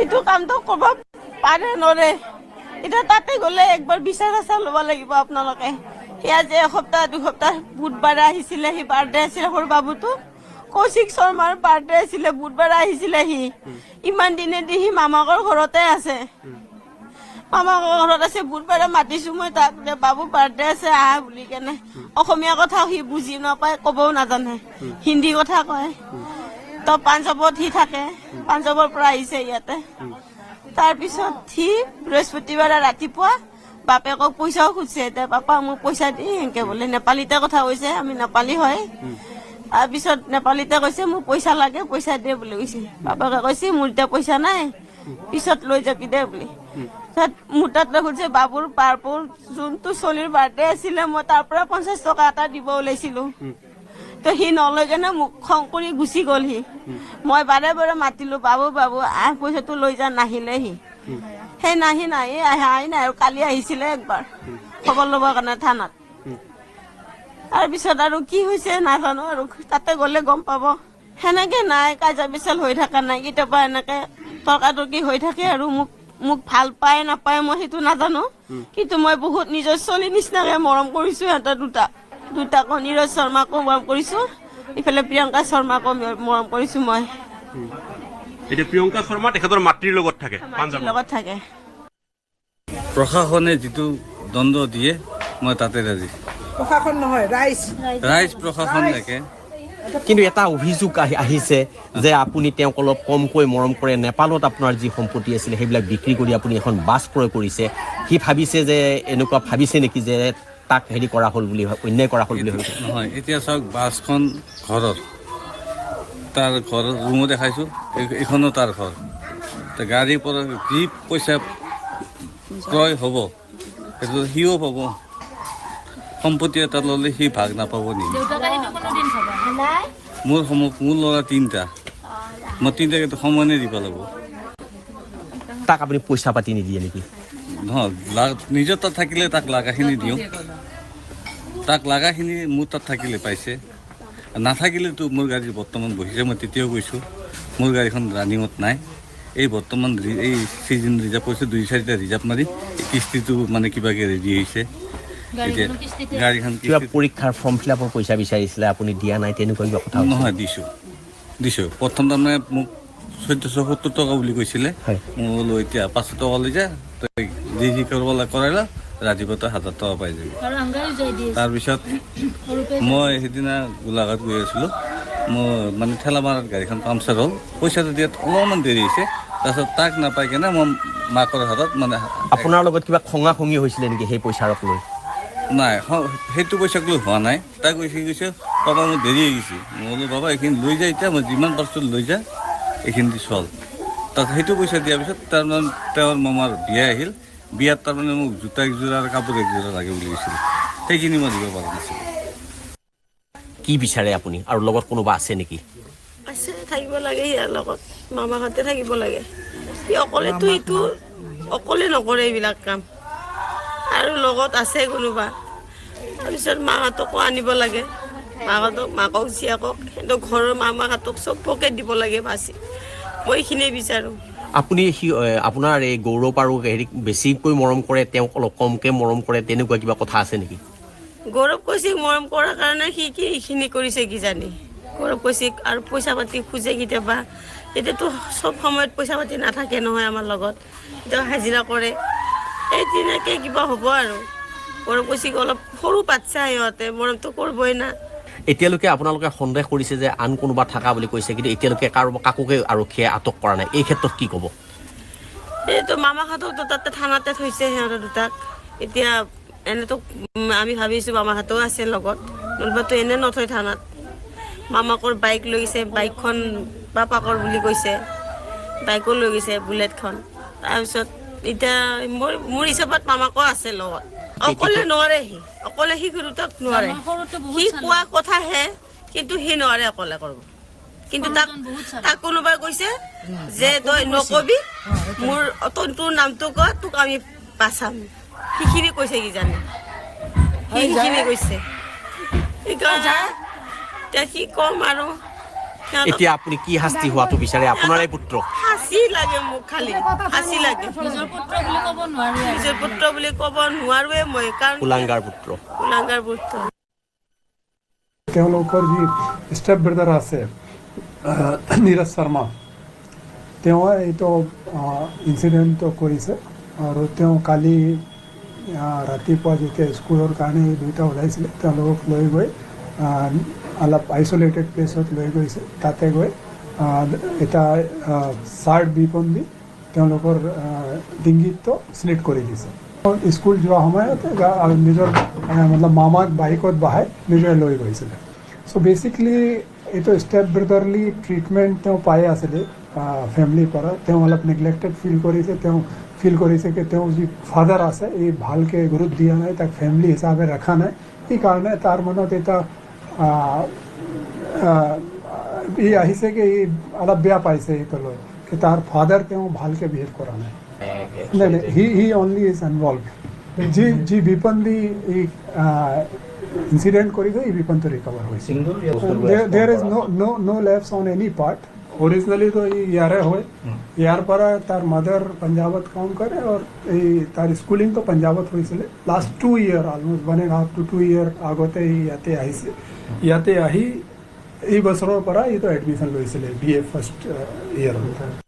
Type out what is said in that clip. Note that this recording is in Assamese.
এইটো কামটো কৰিব পাৰে নৰে এতিয়া তাতে গ'লে একবাৰ বিচাৰ আচাৰ ল'ব লাগিব আপোনালোকে সেয়া যে এসপ্তাহ দুসপ্তাহ বুধবাৰে আহিছিলে সি বাৰ্থডে আছিলে সৰু বাবুটো কৌশিক শৰ্মাৰ বাৰ্থডে আছিলে বুধবাৰে আহিছিলে সি ইমান দিনেদি সি মামাকৰ ঘৰতে আছে মামাকৰ ঘৰত আছে বুধবাৰে মাতিছোঁ মই তাক যে বাবু বাৰ্থডে আছে আহ বুলি কেনে অসমীয়া কথা সি বুজি নাপায় ক'বও নাজানে হিন্দী কথা কয় তো পাঞ্জাৱত সি থাকে পাঞ্জাৱৰ পৰা আহিছে ইয়াতে তাৰপিছত সি বৃহস্পতিবাৰে ৰাতিপুৱা বাপেকক পইচাও খুজিছে এতিয়া পাপা মোক পইচা দি এনেকৈ বোলে নেপালীতে কথা কৈছে আমি নেপালী হয় তাৰপিছত নেপালীতে কৈছে মোক পইচা লাগে পইচা দে বুলি কৈছে বাপেকে কৈছে মোৰ এতিয়া পইচা নাই পিছত লৈ যাবি দে বুলি মোৰ তাত সুধিছে বাবুৰ পাৰ্পল যোনটো চলিৰ বাৰ্থডে আছিলে মই তাৰ পৰা 50 টকা এটা দিব ওলাইছিলোঁ তো সি নলৈ কেনে মোক খং কৰি গুচি গ'ল সি মই বাৰে বাৰে মাতিলোঁ বাবু বাবু আহ পইচাটো লৈ যা নাহিলে সি সেই নাহি আহাই নাই আৰু কালি আহিছিলে একবাৰ খবৰ ল'বৰ কাৰণে থানাত তাৰপিছত আৰু কি হৈছে নাজানো আৰু তাতে গ'লে গম পাব সেনেকৈ নাই কাজিয়া পেচাল হৈ থকা নাই কেতিয়াবা এনেকৈ তৰ্কাতৰ্কি হৈ থাকে আৰু মোক ভাল পায় নাপায় মই সেইটো নাজানো কিন্তু মই বহুত নিজৰ ছোৱালী নিচিনাকৈ মৰম কৰিছোঁ সিহঁতৰ দুটাকো নীৰজ শৰ্মাকো মৰম কৰিছোঁ ইফালে প্ৰিয়ংকা শৰ্মাকো মৰম কৰিছোঁ মই এতিয়া প্ৰিয়ংকা শৰ্মা তেখেতৰ মাতৃৰ লগত থাকে লগত থাকে প্ৰশাসনে যিটো দণ্ড দিয়ে মই তাতে ৰাজি প্ৰশাসন নহয় ৰাইজ প্ৰশাসন লাগে কিন্তু এটা অভিযোগ আহিছে যে আপুনি তেওঁক অলপ কমকৈ মৰম কৰে নেপালত আপোনাৰ যি সম্পত্তি আছিলে সেইবিলাক বিক্ৰী কৰি আপুনি এখন বাছ ক্ৰয় কৰিছে সি ভাবিছে যে এনেকুৱা ভাবিছে নেকি যে তাক হেৰি কৰা হ'ল বুলি অন্যায় কৰা হ'ল বুলি ভাবিছে নহয় এতিয়া চাওক বাছখন ঘৰৰ তাৰ ঘৰৰ ৰুমো দেখাইছোঁ এইখনো তাৰ ঘৰ গাড়ীৰ পৰা যি পইচা ক্ৰয় হ'ব সেইটো সিও পাব সম্পত্তি এটা ল'লে সি ভাগ নাপাব নেকি মোৰ ল'ৰা 3টা মই 3টাকে সমানে দিব লাগিব তাক আপুনি পইচা পাতি নিদিয়ে নেকি নহয় নিজৰ তাত থাকিলে তাক লাগাখিনি দিওঁ তাক লাগাখিনি মোৰ তাত থাকিলে পাইছে নাথাকিলেতো মোৰ গাড়ী বৰ্তমান বহিছে মই তেতিয়াও কৈছোঁ মোৰ গাড়ীখন ৰানিঙত নাই এই বৰ্তমান এই চিজন ৰিজাৰ্ভ কৰিছে 2-4টা ৰিজাৰ্ভ মাৰি কিস্তিটো মানে কিবাকৈ ৰেডি হৈছে এতিয়া গাড়ীখন কিবা পৰীক্ষাৰ ফৰ্ম ফিলাপৰ পইচা বিচাৰিছিলে আপুনি দিয়া নাই তেনেকুৱা কিবা কথা নহয় দিছোঁ প্ৰথম তাৰমানে মোক 1470 টকা বুলি কৈছিলে মই বোলো এতিয়া 500 টকা লৈ যা তই যি কৰিব কৰাইলা ৰাতিপুৱা তই 1000 টকা পাই যাবি তাৰপিছত মই সেইদিনা গোলাঘাট গৈ আছিলোঁ মই মানে ঠেলামাৰত গাড়ীখন পামচাৰ হ'ল পইচাটো দিয়াত অলপমান দেৰি হৈছে তাৰপিছত তাক নাপাই কেনে মই মাকৰ হাতত মানে আপোনাৰ লগত কিবা খঙা খঙি হৈছিলে নেকি সেই পইচাৰক লৈ নাই সেইটো পইচাক লৈ হোৱা নাই তাই কৈছে পাপা মোৰ দেৰি হৈ গৈছে মই বোলো বাবা এইখিনি লৈ যায় এতিয়া মই যিমান পাৰ্চেল লৈ যা এইখিনি দি চল তাত সেইটো পইচা দিয়াৰ পিছত তাৰমানে তেওঁৰ মামাৰ বিয়া আহিল বিয়াত তাৰমানে মোক জোতা একযোৰ আৰু কাপোৰ একযোৰা লাগে বুলি কৈছিলে সেইখিনি মই দিব পৰা নাছিলোঁ কি বিচাৰে আপুনি আৰু লগত কোনোবা আছে নেকি আছে থাকিব লাগে ইয়াৰ লগত মামাহঁতে থাকিব লাগে সি অকলেতো এইটো অকলে নকৰে এইবিলাক কাম আৰু লগত আছে কোনোবা তাৰপিছত মাহঁতকো আনিব লাগে মাকক জীয়াকক কিন্তু ঘৰৰ মামাহঁতক চবকে দিব লাগে বাচি মই এইখিনিয়ে বিচাৰোঁ আপুনি আপোনাৰ এই গৌৰৱ আৰু হেৰিক বেছিকৈ মৰম কৰে তেওঁক অলপ কমকৈ মৰম কৰে তেনেকুৱা কিবা কথা আছে নেকি গৌৰৱ কৈছে মৰম কৰাৰ কাৰণে সি কি এইখিনি কৰিছে কিজানি গৌৰৱ কৈছে আৰু পইচা পাতি খোজে কেতিয়াবা এতিয়াতো চব সময়ত পইচা পাতি নাথাকে নহয় আমাৰ লগত এতিয়া হাজিৰা কৰে এই তেনেকৈ কিবা হ'ব আৰু গৌৰৱ কৈছে অলপ সৰু বাচ্চা সিহঁতে মৰমটো কৰিবই না এতিয়ালৈকে আপোনালোকে সন্দেহ কৰিছে যে আন কোনোবা থকা বুলি কৈছে কিন্তু এতিয়ালৈকে কাকোকে আৰক্ষীয়ে আটক কৰা নাই এই ক্ষেত্ৰত কি ক'ব এইটো মামাহঁতকতো তাতে থানাতে থৈছে সিহঁতৰ দুটাক এতিয়া এনেতো আমি ভাবিছোঁ মামাহঁতেও আছে লগত নহ'লেবাতো এনে নথয় থানাত মামাকৰ বাইক লৈ গৈছে বাইকখন পাপাকৰ বুলি কৈছে বাইকো লৈ গৈছে বুলেটখন তাৰপিছত এতিয়া মোৰ হিচাপত মামাকো আছে লগত অকলে নোৱাৰে অকলে সি দুটাক নোৱাৰে সি কোৱা কথাহে কিন্তু সি নোৱাৰে অকলে কৰিব কিন্তু তাক কোনোবাই কৈছে যে তই নকবি মোৰ তোৰ নামটো ক তোক আমি বাচাম সেইখিনি কৈছে কিজানি সেইখিনি কৈছে এতিয়া কি ক'ম আৰু এতিয়া আপুনি কি শাস্তি হোৱাটো বিচাৰে আপোনাৰে পুত্ৰ ফাঁচি লাগে মোক খালি ফাঁচি লাগে নিজৰ পুত্ৰ বুলি ক'ব নোৱাৰোৱে মই কাৰণ কুলাংগাৰ পুত্ৰ কুলাংগাৰ পুত্ৰ তেওঁলোকৰ যি ষ্টেপ ব্ৰাদাৰ আছে নীৰজ শৰ্মা তেওঁ এইটো ইনচিডেণ্টটো কৰিছে আৰু তেওঁ কালি ৰাতিপুৱা যেতিয়া স্কুলৰ কাৰণে দুইটা ওলাইছিলে তেওঁলোকক লৈ গৈ অলপ আইচলেটেড প্লেচত লৈ গৈছে তাতে গৈ এটা চাৰ্ট বিপন দি তেওঁলোকৰ ডিংগিটো স্লিট কৰি দিছে স্কুল যোৱা সময়তে নিজৰ মতলব মামাক বাইকত বহাই নিজে লৈ গৈছিলে চ' বেচিকলি এইটো ষ্টেপ ব্ৰাদাৰলি ট্ৰিটমেণ্ট তেওঁ পাই আছিলে ফেমিলিৰ পৰা তেওঁ অলপ নেগলেক্টেড ফিল কৰিছে তেওঁ ফিল কৰিছে কি তেওঁ যি ফাদাৰ আছে এই ভালকৈ গুৰুত্ব দিয়া নাই তাক ফেমিলি হিচাপে ৰখা নাই সেইকাৰণে তাৰ মনত এটা ই আহিছে কি ই অলপ বেয়া পাইছে এইটো লৈ কি তাৰ ফাদাৰ তেওঁ ভালকৈ বিহেভ কৰা নাই নাই নাই হি অনলি ইজ ইনভলভ যি বিপন দি এই ইনচিডেণ্ট কৰিছে এই বিপনটো ৰিকভাৰ হৈছে there is no lapse on any part originally তো ইয়াৰে হয় ইয়াৰ পৰা তাৰ মাদাৰ পাঞ্জাৱত কাম কৰে আৰু এই তাৰ স্কুলিংটো পাঞ্জাৱত হৈছিলে last 2 year almost 1.5 to 2 year আগতে ইয়াতে আহিছে ইয়াতে আহি এই বছৰৰ পৰা এইটো এডমিশ্যন লৈছিলে BA ফাৰ্ষ্ট ইয়েৰত